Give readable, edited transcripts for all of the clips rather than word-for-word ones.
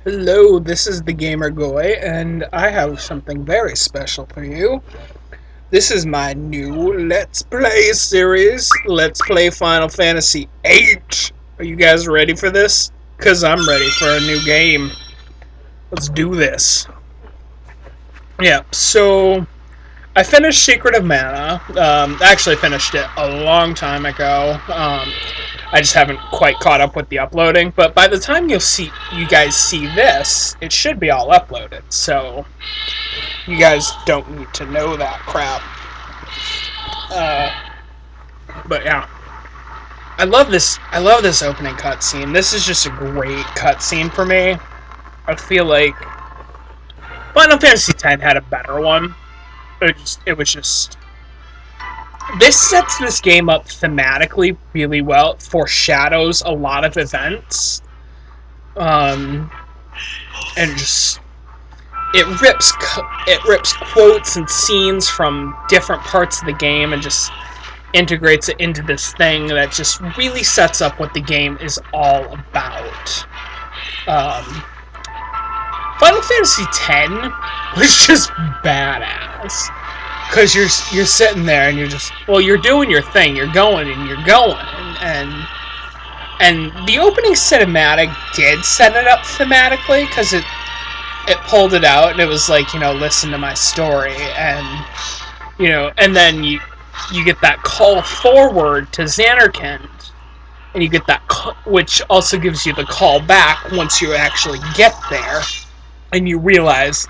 Hello, this is the Gamer Goy, and I have something very special for you. This is my new Let's Play series. Let's Play Final Fantasy VIII. Are you guys ready for this? Because I'm ready for a new game. Let's do this. Yeah, so I finished Secret of Mana. Actually finished it a long time ago. I just haven't quite caught up with the uploading. But by the time you guys see this, it should be all uploaded. So you guys don't need to know that crap. But yeah, I love this. I love this opening cutscene. This is just a great cutscene for me. I feel like Final Fantasy X had a better one. It was just. This sets this game up thematically really well. It foreshadows a lot of events, and just it rips quotes and scenes from different parts of the game and just integrates it into this thing that just really sets up what the game is all about. Final Fantasy X was just badass. Because you're sitting there and you're just, well, you're doing your thing, you're going, and the opening cinematic did set it up thematically, because it pulled it out, and it was like, listen to my story, and, and then you get that call forward to Xanarkand, and you get that, which also gives you the call back once you actually get there, and you realize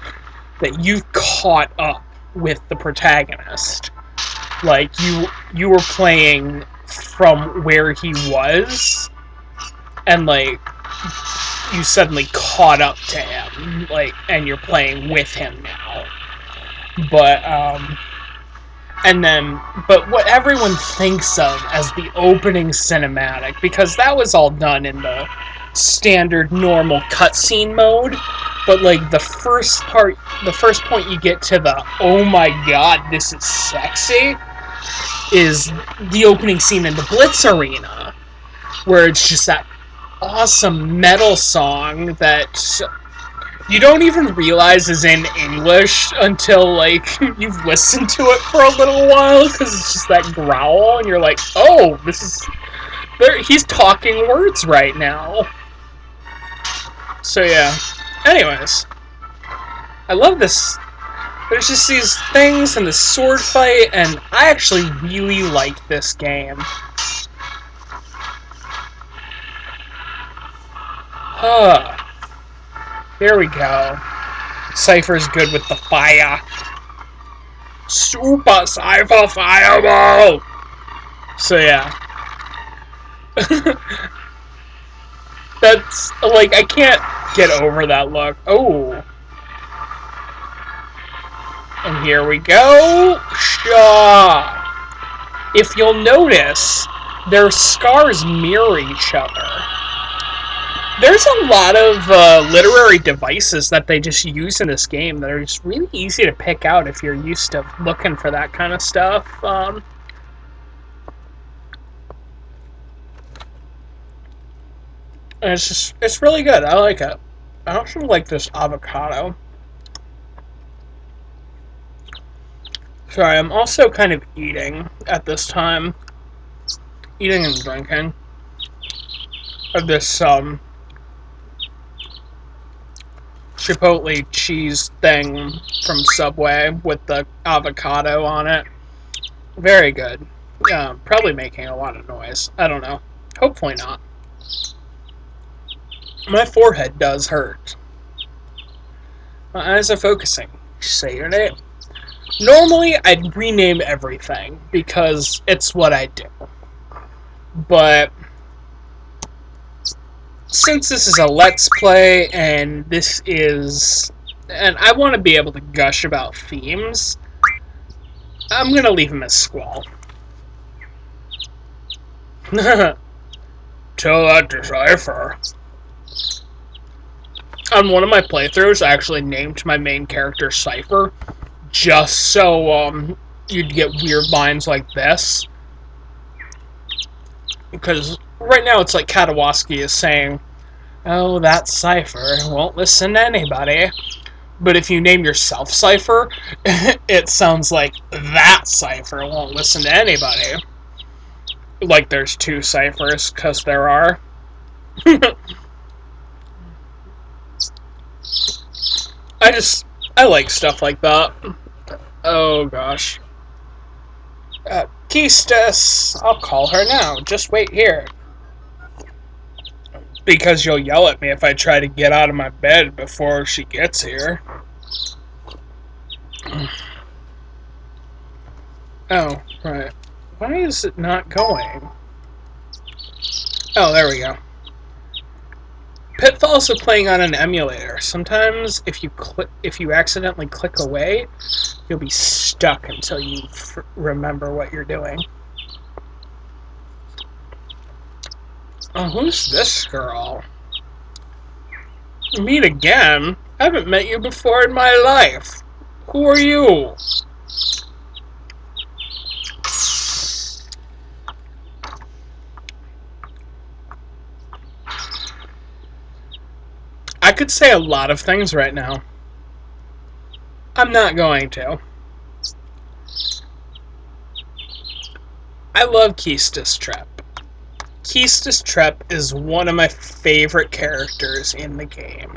that you've caught up with the protagonist. Like, you were playing from where he was, and, like, you suddenly caught up to him, like, and you're playing with him now. But, but what everyone thinks of as the opening cinematic, because that was all done in the standard normal cutscene mode, but like the first point you get to the oh my god, this is sexy, is the opening scene in the Blitz Arena, where it's just that awesome metal song that you don't even realize is in English until, like, you've listened to it for a little while, because it's just that growl, and you're like, oh, he's talking words right now. So yeah. Anyways, I love this. There's just these things and this sword fight, and I actually really like this game. Here we go. Cypher's good with the fire. Super Cypher Fireball! So yeah. That's, like, I can't get over that look. Oh. And here we go. Shaw. If you'll notice, their scars mirror each other. There's a lot of literary devices that they just use in this game that are just really easy to pick out if you're used to looking for that kind of stuff. And it's really good. I like it. I also like this avocado. Sorry, I'm also kind of eating at this time. Eating and drinking. Of this, Chipotle cheese thing from Subway with the avocado on it. Very good. Yeah, probably making a lot of noise. I don't know. Hopefully not. My forehead does hurt. My eyes are focusing. Say your name. Normally, I'd rename everything, because it's what I do. But since this is a Let's Play, and and I want to be able to gush about themes, I'm going to leave him as Squall. Tell that to Cypher. On one of my playthroughs, I actually named my main character Cypher, just so you'd get weird lines like this. Because right now it's like Katawaski is saying, Oh, that Cypher won't listen to anybody. But if you name yourself Cypher, it sounds like that Cypher won't listen to anybody. Like there's two Cyphers, because there are. I like stuff like that. Oh gosh. Keistis, I'll call her now. Just wait here. Because you'll yell at me if I try to get out of my bed before she gets here. Oh, right. Why is it not going? Oh, there we go. Pitfalls of playing on an emulator. Sometimes, if you accidentally click away, you'll be stuck until you remember what you're doing. Oh, who's this girl? Meet again? I haven't met you before in my life. Who are you? I could say a lot of things right now. I'm not going to. I love Keistis Trep. Keistis Trep is one of my favorite characters in the game.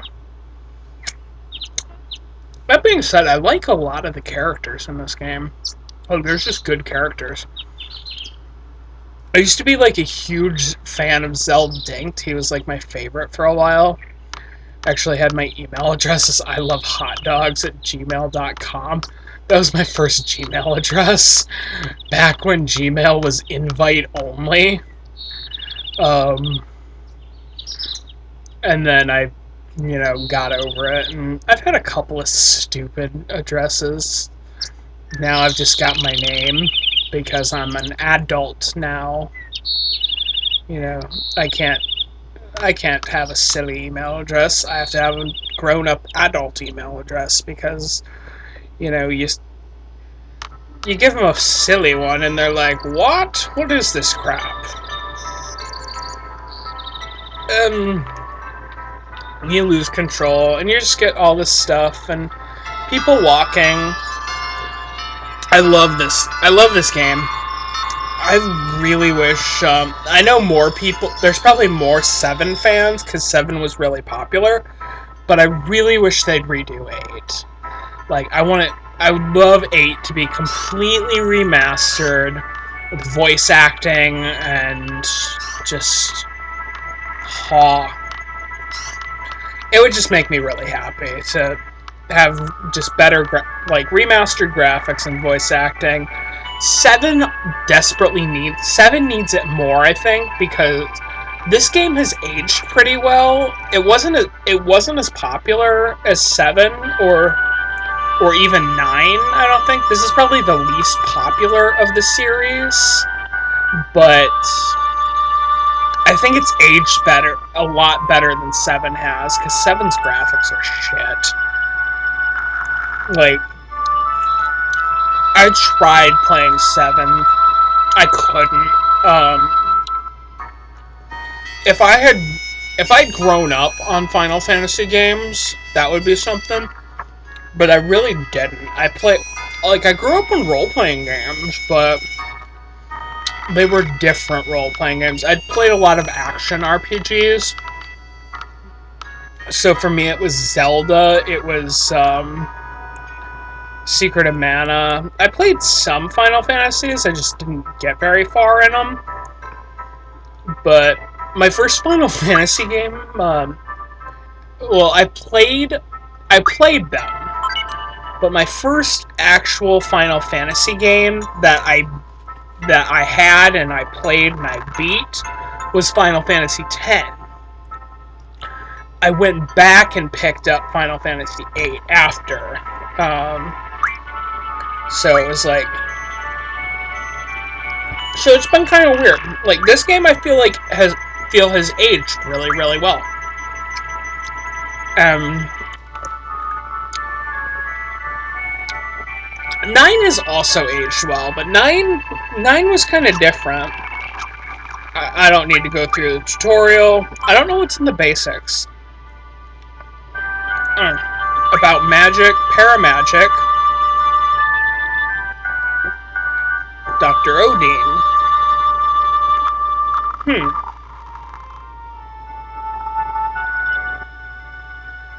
That being said, I like a lot of the characters in this game. Oh, there's just good characters. I used to be like a huge fan of Zell Dinked. He was like my favorite for a while. Actually had my email address as ilovehotdogs@gmail.com. That was my first Gmail address. Back when Gmail was invite only. And then I, got over it. And I've had a couple of stupid addresses. Now I've just got my name because I'm an adult now. I can't have a silly email address. I have to have a grown-up adult email address because, you give them a silly one and they're like, what? What is this crap? You lose control and you just get all this stuff and people walking. I love this game. I really wish, I know more people, there's probably more 7 fans, because 7 was really popular, but I really wish they'd redo 8. Like, I would love 8 to be completely remastered, with voice acting, and just, it would just make me really happy to have just better, remastered graphics and voice acting. 7 needs it more, I think, because this game has aged pretty well. It wasn't as popular as 7 or even 9, I don't think. This is probably the least popular of the series, but I think it's aged a lot better than 7 has, because 7's graphics are shit. Like, I tried playing 7. I couldn't. If I'd grown up on Final Fantasy games, that would be something. But I really didn't. I grew up in role-playing games, but they were different role-playing games. I'd played a lot of action RPGs. So for me, it was Zelda. It was, Secret of Mana. I played some Final Fantasies, I just didn't get very far in them. But my first Final Fantasy game, I played them. But my first actual Final Fantasy game that I had and I played and I beat was Final Fantasy X. I went back and picked up Final Fantasy VIII after. So it was like... So it's been kind of weird. Like, this game I feel has aged really, really well. 9 has also aged well, but 9 was kind of different. I don't need to go through the tutorial. I don't know what's in the basics. About magic, paramagic, Dr. Odin.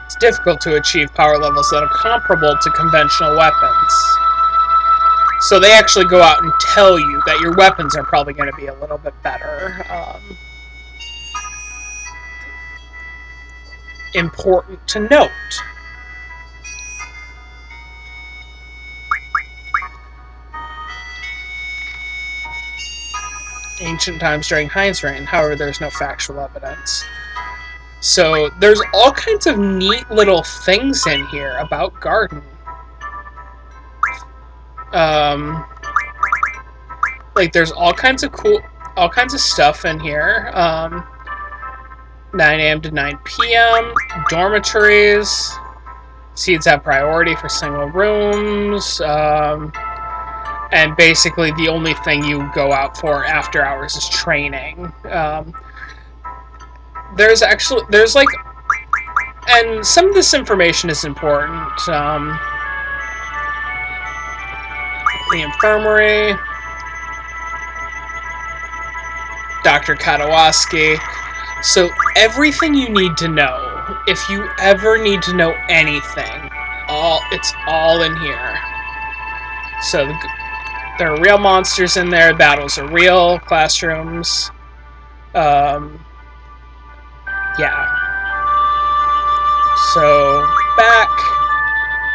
It's difficult to achieve power levels that are comparable to conventional weapons. So they actually go out and tell you that your weapons are probably going to be a little bit better. Important to note. Ancient times during Heinz reign, however, there's no factual evidence. So there's all kinds of neat little things in here about Garden. Like there's all kinds of stuff in here. 9 a.m. to 9 p.m. Dormitories. Seeds have priority for single rooms. And basically the only thing you go out for after hours is training. There's like, and some of this information is important. The infirmary, Dr. Katawaski. So everything you need to know, if you ever need to know anything, it's all in here. So there are real monsters in there, battles are real, classrooms. Yeah. So, back.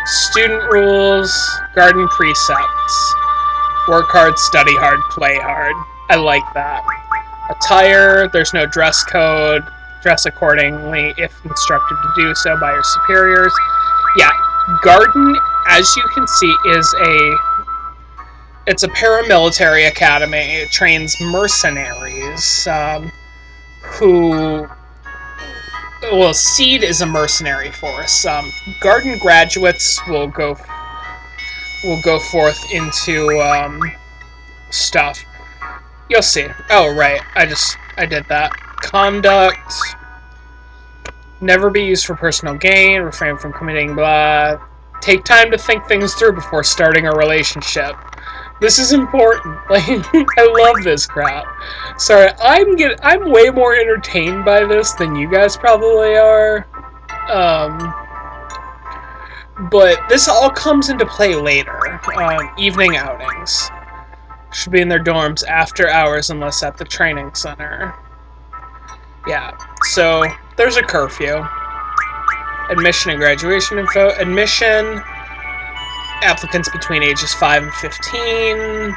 Student rules, Garden precepts. Work hard, study hard, play hard. I like that. Attire, there's no dress code. Dress accordingly if instructed to do so by your superiors. Yeah, Garden, as you can see, it's a paramilitary academy. It trains mercenaries, who... Well, Seed is a mercenary force. Garden graduates will go forth into stuff. You'll see. Oh, right. I did that. Conduct. Never be used for personal gain. Refrain from committing blah. Take time to think things through before starting a relationship. This is important. Like, I love this crap. Sorry, I'm way more entertained by this than you guys probably are. But this all comes into play later. Evening outings. Should be in their dorms after hours unless at the training center. Yeah, so there's a curfew. Admission and graduation info. Admission... Applicants between ages 5 and 15.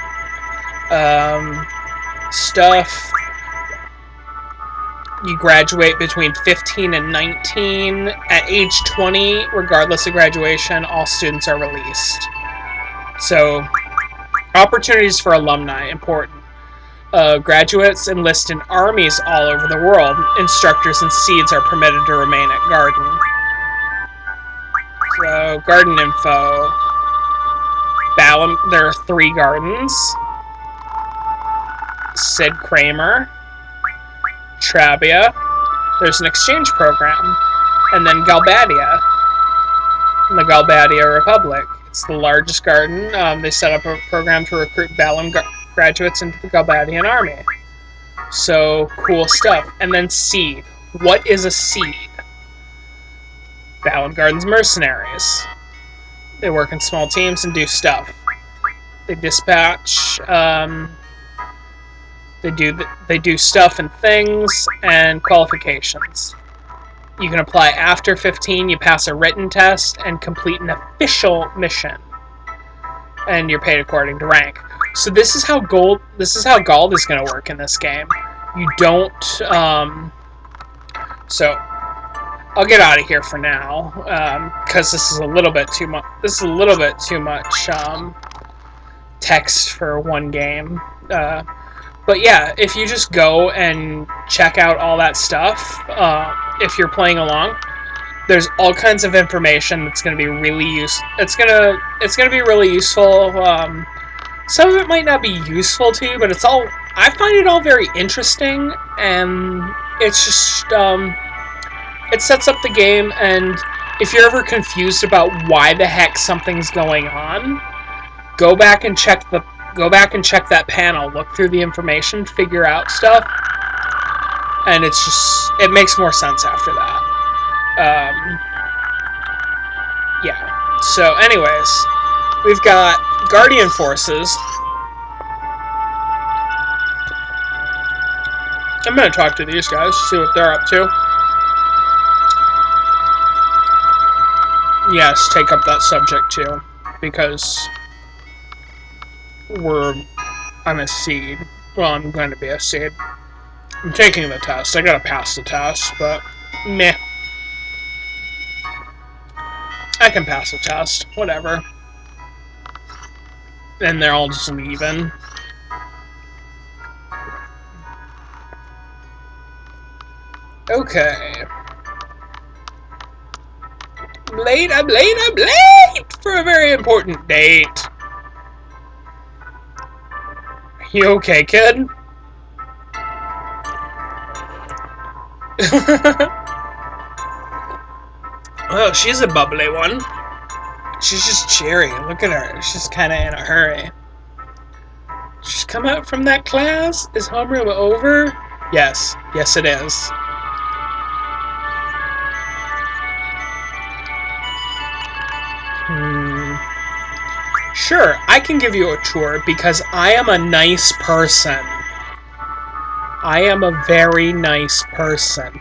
Stuff. You graduate between 15 and 19. At age 20, regardless of graduation, all students are released. So, opportunities for alumni, important. Graduates enlist in armies all over the world. Instructors and Seeds are permitted to remain at Garden. So, Garden info. There are 3 gardens. Sid Kramer. Trabia. There's an exchange program. And then Galbadia. In the Galbadia Republic. It's the largest garden. They set up a program to recruit Balam graduates into the Galbadian army. So, cool stuff. And then Seed. What is a Seed? Balam Garden's mercenaries. They work in small teams and do stuff. They dispatch, they do stuff and things, and qualifications. You can apply after 15, you pass a written test, and complete an official mission. And you're paid according to rank. So this is how Gald is going to work in this game. You don't, so... I'll get out of here for now, because this is a little bit too much. This is a little bit too much text for one game. But yeah, if you just go and check out all that stuff, if you're playing along, there's all kinds of information that's going to be really useful. It's gonna be really useful. Some of it might not be useful to you, but it's all I find it all very interesting, and it's just, it sets up the game, and if you're ever confused about why the heck something's going on, go back and check that panel, look through the information, figure out stuff, and it makes more sense after that. Yeah. So, anyways, we've got Guardian forces. I'm gonna talk to these guys, see what they're up to. Yes, take up that subject too, because I'm a seed. Well, I'm going to be a seed. I'm taking the test. I gotta pass the test, but meh. I can pass the test. Whatever. And they're all just leaving. Okay. I'm late for a very important date. You okay, kid? Oh, she's a bubbly one. She's just cheery. Look at her. She's kind of in a hurry. She's come out from that class? Is homeroom over? Yes. Yes, it is. Sure, I can give you a tour because I am a nice person. I am a very nice person.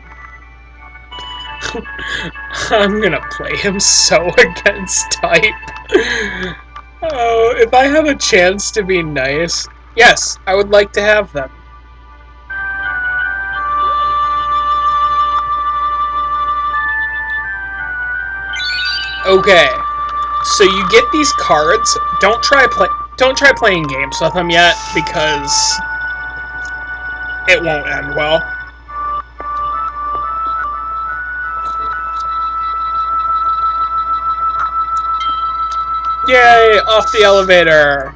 I'm gonna play him so against type. Oh, if I have a chance to be nice, yes, I would like to have them. Okay, so you get these cards. Don't try playing games with them yet because it won't end well. Yay! Off the elevator!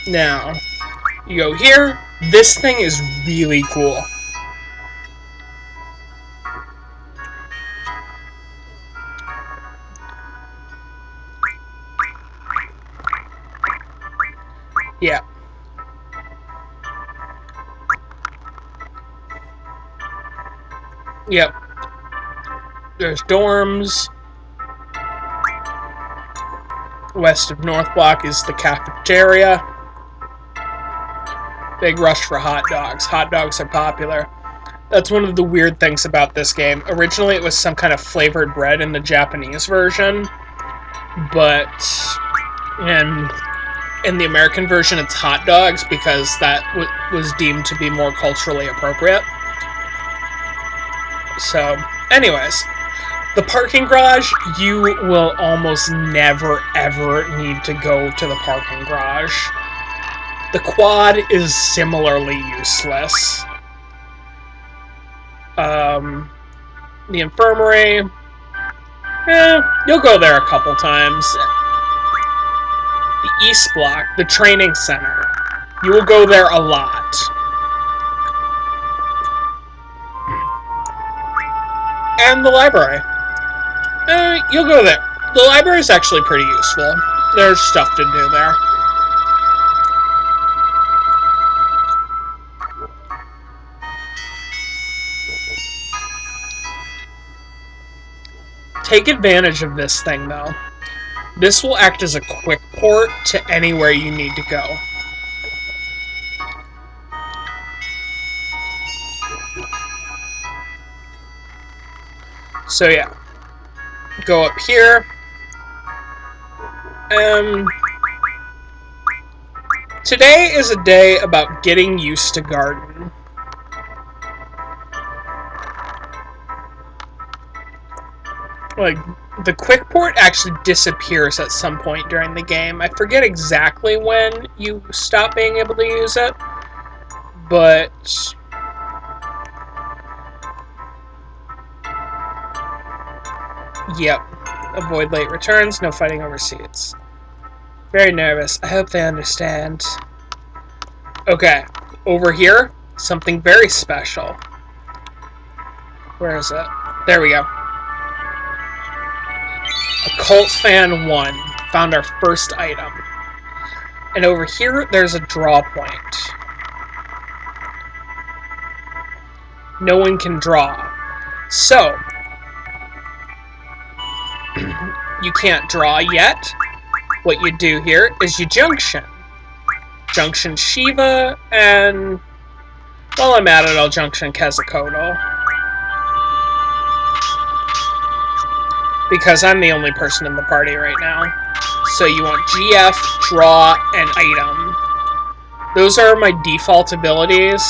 Now, you go here. This thing is really cool. Yeah. Yep. There's dorms. West of North Block is the cafeteria. Big rush for hot dogs. Hot dogs are popular. That's one of the weird things about this game. Originally it was some kind of flavored bread in the Japanese version, but in the American version it's hot dogs because that was deemed to be more culturally appropriate. So, anyways, the parking garage, you will almost never ever need to go to the parking garage. The quad is similarly useless. The infirmary, you'll go there a couple times. The East Block, the training center, you will go there a lot. And the library, you'll go there. The library is actually pretty useful. There's stuff to do there. Take advantage of this thing, though. This will act as a quick port to anywhere you need to go. So yeah, go up here. Today is a day about getting used to garden. Like, the quick port actually disappears at some point during the game. I forget exactly when you stop being able to use it, but Yep. Avoid late returns, no fighting over seats. Very nervous. I hope they understand. Okay. Over here, something very special. Where is it? There we go. Occult Fan 1. Found our first item. And over here, there's a draw point. No one can draw. So, you can't draw yet. What you do here is you junction. Junction Shiva, and while I'm at it, I'll junction Quetzalcoatl. Because I'm the only person in the party right now. So you want GF, draw, and item. Those are my default abilities.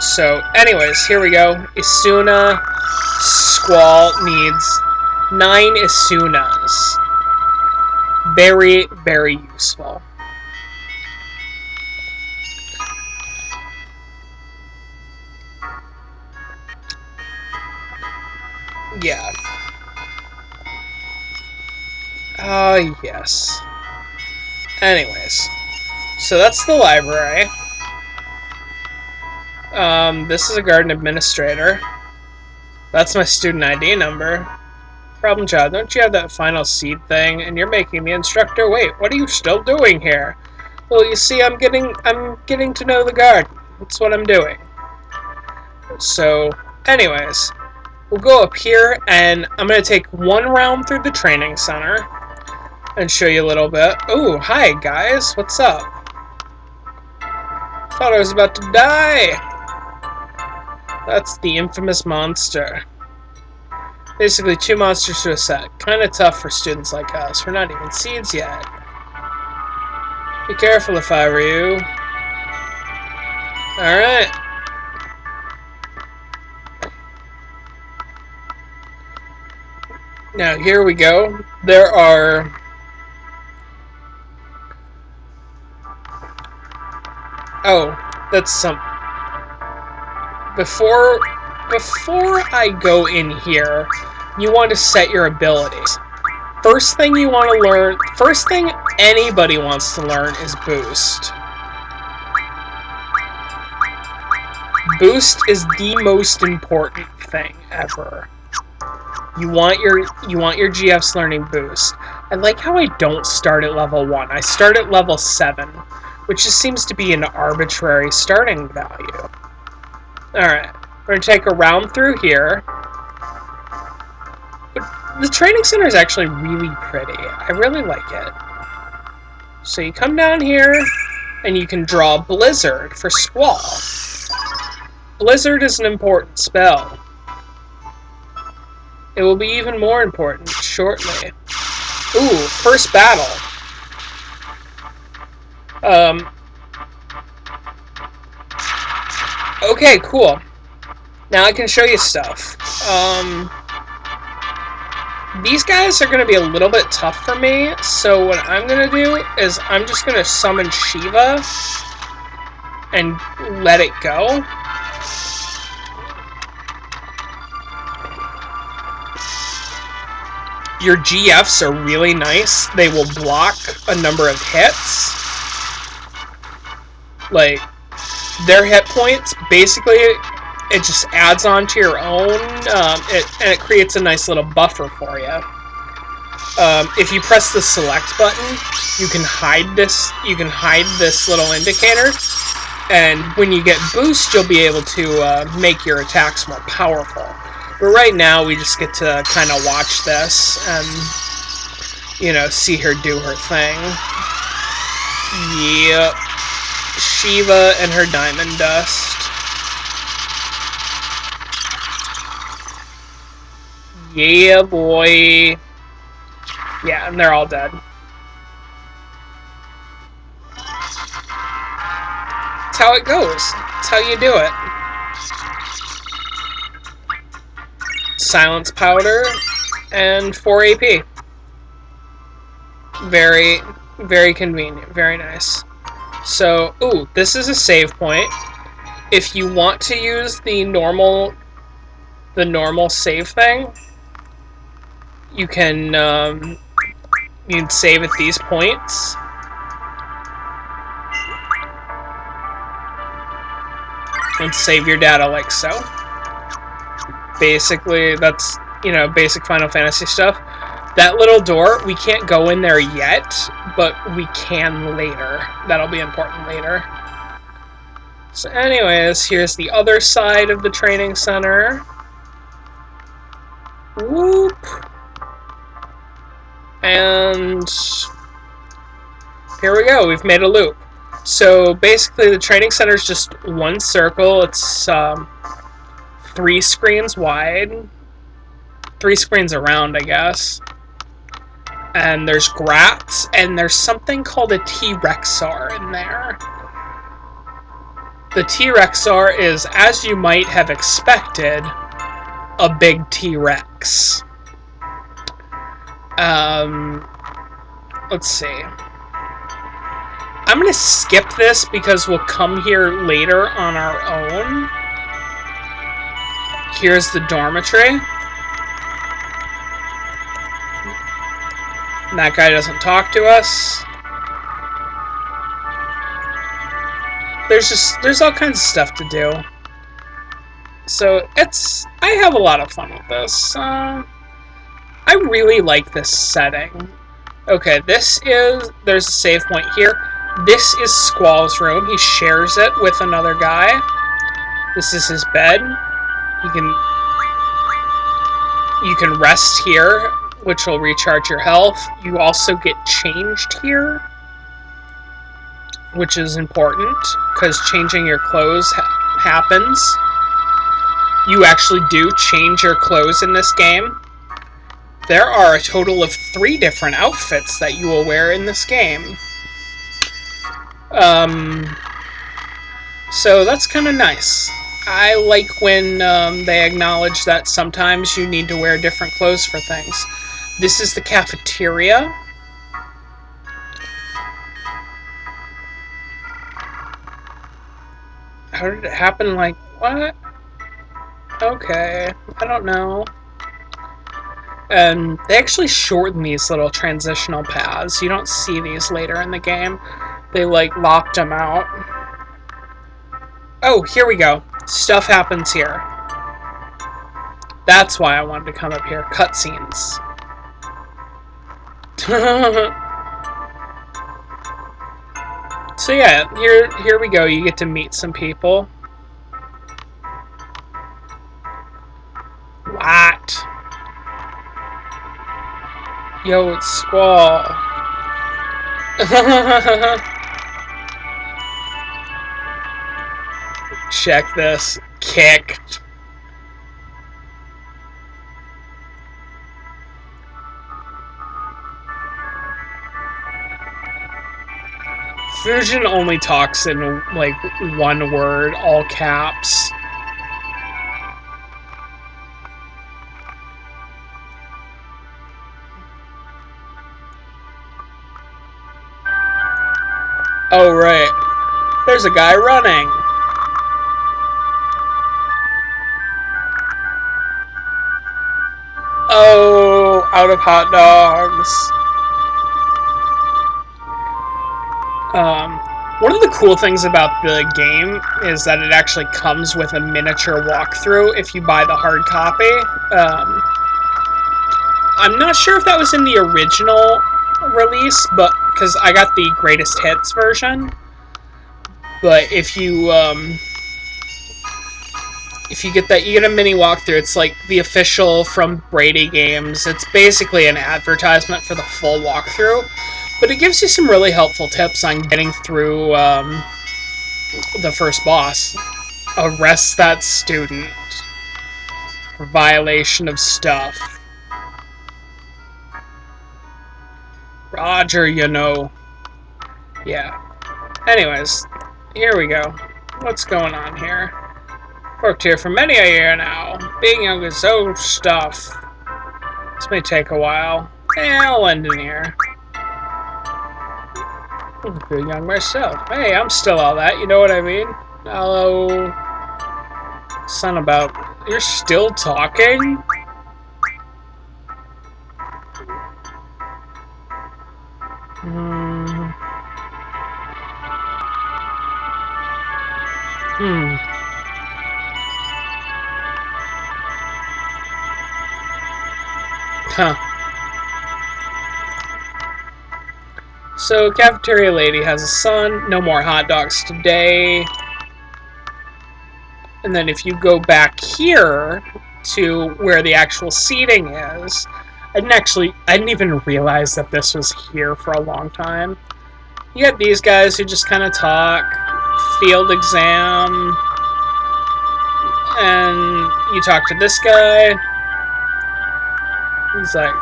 So, anyways, here we go. Isuna Squall needs 9 Isunas. Very, very useful. Yeah. Yes. Anyways. So that's the library. This is a garden administrator. That's my student ID number. Problem child, don't you have that final seed thing? And you're making the instructor wait. What are you still doing here? Well, you see, I'm getting to know the garden. That's what I'm doing. So, anyways, we'll go up here, and I'm gonna take one round through the training center and show you a little bit. Oh, hi guys, what's up? Thought I was about to die. That's the infamous monster. Basically, 2 monsters to a set. Kinda tough for students like us. We're not even seeds yet. Be careful if I were you. Alright. Now, here we go. There are... Oh, that's some... Before I go in here, you want to set your abilities. First thing you want to learn, first thing anybody wants to learn is boost. Boost is the most important thing ever. You want your GFs learning boost. I like how I don't start at level 1. I start at level 7, which just seems to be an arbitrary starting value. Alright, we're going to take a round through here. The training center is actually really pretty. I really like it. So you come down here, and you can draw Blizzard for Squall. Blizzard is an important spell. It will be even more important shortly. Ooh, first battle. Okay, cool. Now I can show you stuff. These guys are going to be a little bit tough for me, so what I'm going to do is I'm just going to summon Shiva and let it go. Your GFs are really nice. They will block a number of hits. Like, their hit points, basically, it just adds on to your own, and it creates a nice little buffer for you. If you press the select button, you can hide this little indicator, and when you get boost, you'll be able to make your attacks more powerful. But right now, we just get to kind of watch this and, you know, see her do her thing. Yep. Shiva and her diamond dust. Yeah, boy. Yeah, and they're all dead. That's how it goes. That's how you do it. Silence powder and 4 AP. Very, very convenient. Very nice. So, ooh, this is a save point. If you want to use the normal save thing, you can save at these points. And save your data like so. Basically, that's, basic Final Fantasy stuff. That little door, we can't go in there yet, but we can later. That'll be important later. So anyways, here's the other side of the training center. Whoop. And here we go, we've made a loop. So basically the training center is just one circle. It's 3 screens wide. 3 screens around, I guess. And there's grats, and there's something called a T-Rexar in there. The T-Rexar is, as you might have expected, a big T-Rex. Let's see. I'm going to skip this because we'll come here later on our own. Here's the dormitory. And that guy doesn't talk to us. There's all kinds of stuff to do. So I have a lot of fun with this. I really like this setting. Okay, there's a save point here. This is Squall's room. He shares it with another guy. This is his bed. You can rest here, which will recharge your health. You also get changed here, which is important, because changing your clothes happens. You actually do change your clothes in this game. There are a total of 3 different outfits that you will wear in this game. So that's kind of nice. I like when they acknowledge that sometimes you need to wear different clothes for things. This is the cafeteria. How did it happen? Like, what? Okay, I don't know. They actually shorten these little transitional paths. You don't see these later in the game. They, like, lopped them out. Oh, here we go. Stuff happens here. That's why I wanted to come up here. Cutscenes. So yeah, here we go. You get to meet some people. What? Yo, it's Squall. Check this. Kicked. Fusion only talks in, like, one word, all caps. Oh, right. There's a guy running. Oh, out of hot dogs. One of the cool things about the game is that it actually comes with a miniature walkthrough if you buy the hard copy. I'm not sure if that was in the original release, but because I got the greatest hits version. But if you get that, you get a mini walkthrough. It's like the official from Brady Games. It's basically an advertisement for the full walkthrough. But it gives you some really helpful tips on getting through the first boss. Arrest that student for violation of stuff. Roger, you know. Yeah. Anyways, here we go. What's going on here? Worked here for many a year now. Being young is so stuff. This may take a while. I'll end in here. I'm pretty young myself. Hey, I'm still all that, you know what I mean? Hello. Son about... You're still talking? Huh. So, cafeteria lady has a son. No more hot dogs today. And then if you go back here to where the actual seating is, I didn't even realize that this was here for a long time. You got these guys who just kind of talk, field exam, and you talk to this guy. He's like,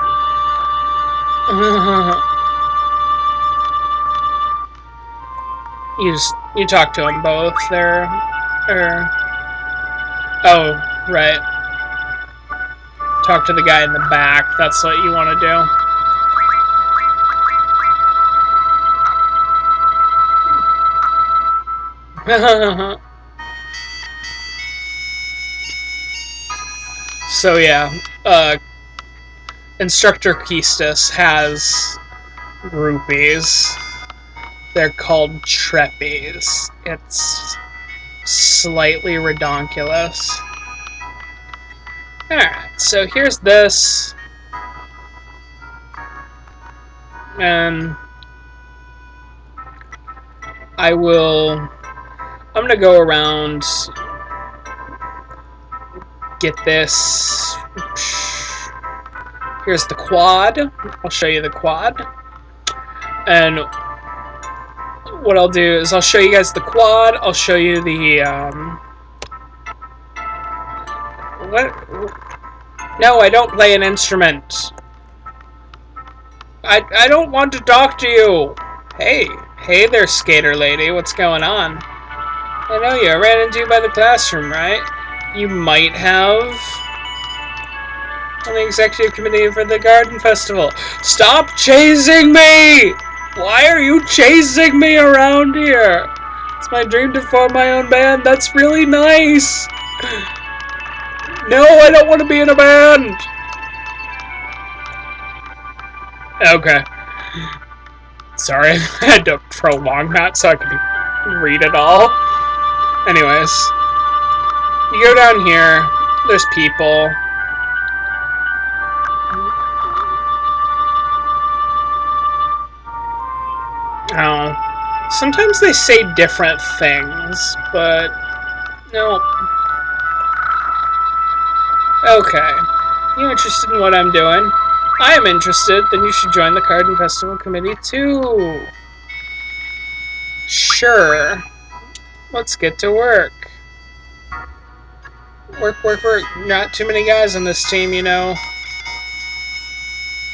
you talk to them both. Oh, right. Talk to the guy in the back. That's what you want to do. So yeah, Instructor Keistis has rupees. They're called treppies. It's slightly redonkulous. Alright, so here's this. And I'm gonna go around, get this. Here's the quad. I'll show you the quad. And what I'll do is I'll show you guys the quad. I'll show you the, what? No, I don't play an instrument. I don't want to talk to you. Hey there, skater lady. What's going on? I know you. I ran into you by the classroom, right? You might have on the executive committee for the garden festival. Stop chasing me! Why are you chasing me around here? It's my dream to form my own band. That's really nice. No, I don't want to be in a band. Okay. Sorry, I had to prolong that so I could read it all. Anyways, you go down here, there's people. Oh, sometimes they say different things, but no. Okay, you interested in what I'm doing? I am interested, then you should join the Garden Festival Committee too. Sure. Let's get to work. Work. Not too many guys on this team, you know.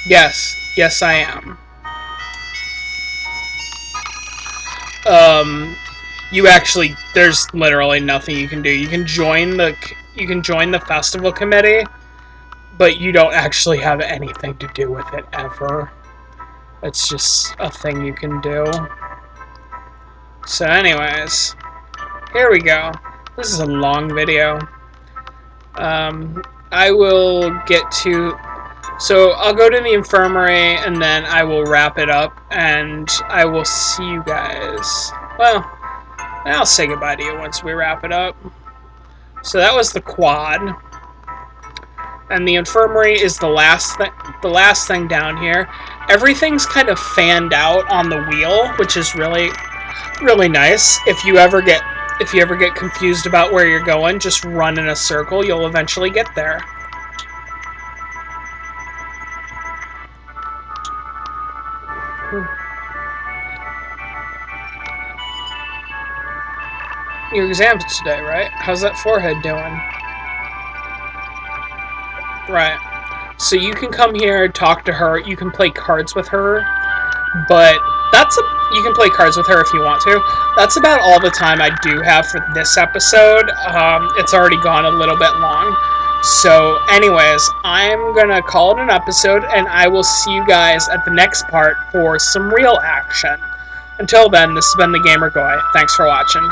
Yes, I am. You actually, there's literally nothing you can do. You can join the festival committee, but you don't actually have anything to do with it ever. It's just a thing you can do. So anyways, here we go. This is a long video. I will get to... So I'll go to the infirmary, and then I will wrap it up, and I will see you guys. Well, I'll say goodbye to you once we wrap it up. So that was the quad. And the infirmary is the last thing down here. Everything's kind of fanned out on the wheel, which is really nice. If you ever get confused about where you're going, just run in a circle. You'll eventually get there. Your exam's today, right? How's that forehead doing? Right. So you can come here, talk to her, you can play cards with her, but you can play cards with her if you want to. That's about all the time I do have for this episode. It's already gone a little bit long. So anyways, I'm gonna call it an episode, and I will see you guys at the next part for some real action. Until then, this has been the Gamer Guy. Thanks for watching.